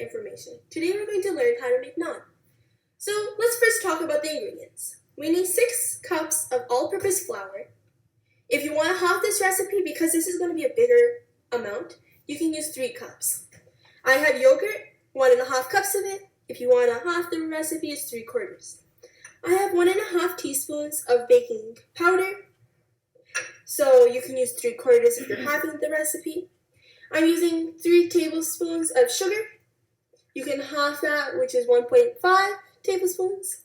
information. Today we're going to learn how to make naan. So let's first talk about the ingredients. We need 6 cups of all-purpose flour. If you want to half this recipe, because this is going to be a bigger amount, you can use 3 cups. I have yogurt, 1.5 cups of it. If you want to half the recipe, it's 3/4. I have 1.5 teaspoons of baking powder. So you can use 3/4 if you're halving the recipe. I'm using 3 tablespoons of sugar. You can half that, which is 1.5 tablespoons.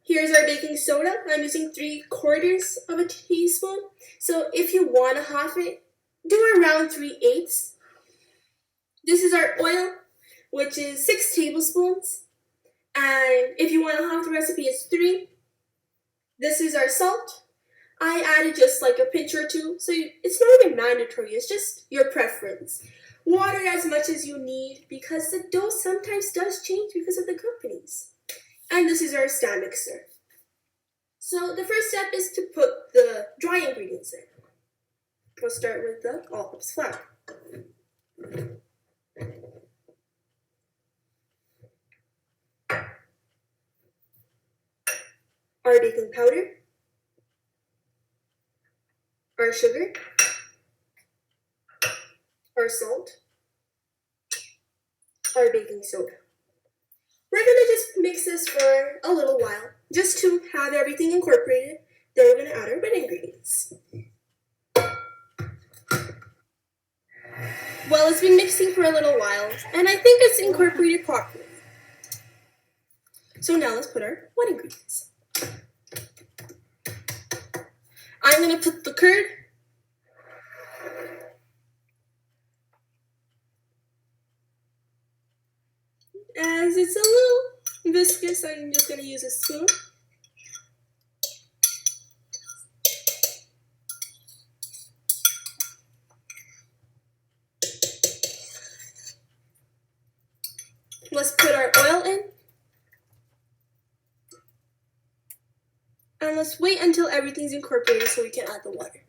Here's our baking soda. I'm using 3/4 of a teaspoon. So if you want to half it, do around 3/8. This is our oil, which is 6 tablespoons. And if you want to half the recipe, it's 3. This is our salt. I added just like a pinch or 2, so it's not even mandatory, it's just your preference. Water as much as you need because the dough sometimes does change because of the companies. And this is our stand mixer. So the first step is to put the dry ingredients in. We'll start with the all-purpose flour. Our baking powder, our sugar, our salt, our baking soda. We're going to just mix this for a little while, just to have everything incorporated. Then we're going to add our wet ingredients. Well, it's been mixing for a little while, and I think it's incorporated properly. So now let's put our wet ingredients. I'm going to put the curd, as it's a little viscous, I'm just going to use a spoon. Let's put our oil in. And let's wait until everything's incorporated so we can add the water.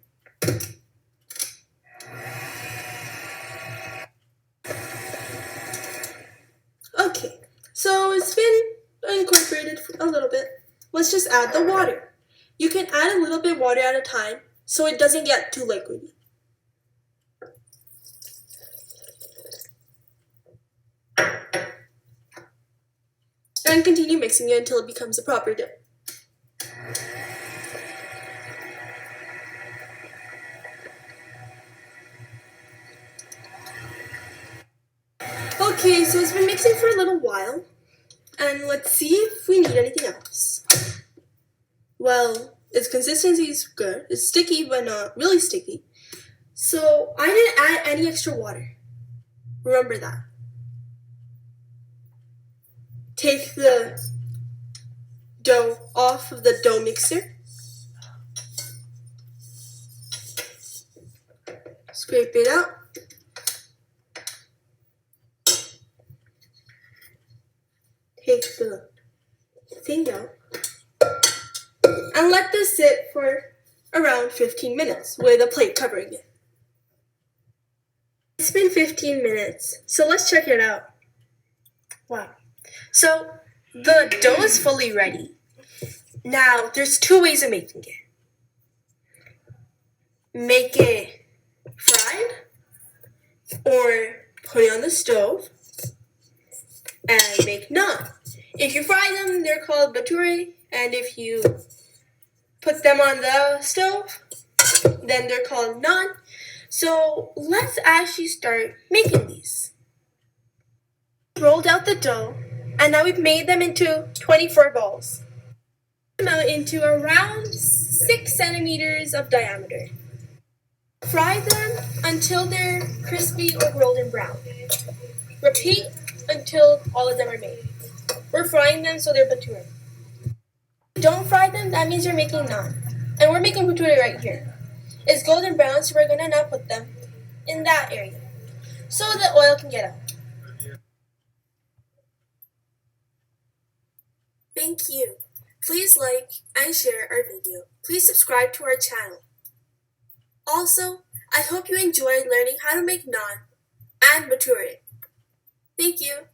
Okay, so it's been incorporated for a little bit. Let's just add the water. You can add a little bit water at a time so it doesn't get too liquidy. And continue mixing it until it becomes a proper dough. Okay, so it's been mixing for a little while, and let's see if we need anything else. Well, its consistency is good. It's sticky, but not really sticky. So I didn't add any extra water. Remember that. Take the dough off of the dough mixer. Scrape it out. Take the thing out and let this sit for around 15 minutes with a plate covering it. It's been 15 minutes, so let's check it out. Wow. So the dough is fully ready. Now there's 2 ways of making it. Make it fried or put it on the stove and make naan. If you fry them, they're called Bhatura, and if you put them on the stove, then they're called naan. So let's actually start making these. Rolled out the dough, and now we've made them into 24 balls. Them out into around 6 centimeters of diameter. Fry them until they're crispy or golden brown. Repeat until all of them are made. We're frying them so they're Bhatura. Don't fry them, that means you're making naan. And we're making Bhatura right here. It's golden brown, so we're going to now put them in that area so the oil can get out. Thank you. Please like and share our video. Please subscribe to our channel. Also, I hope you enjoyed learning how to make naan and Bhatura. Thank you.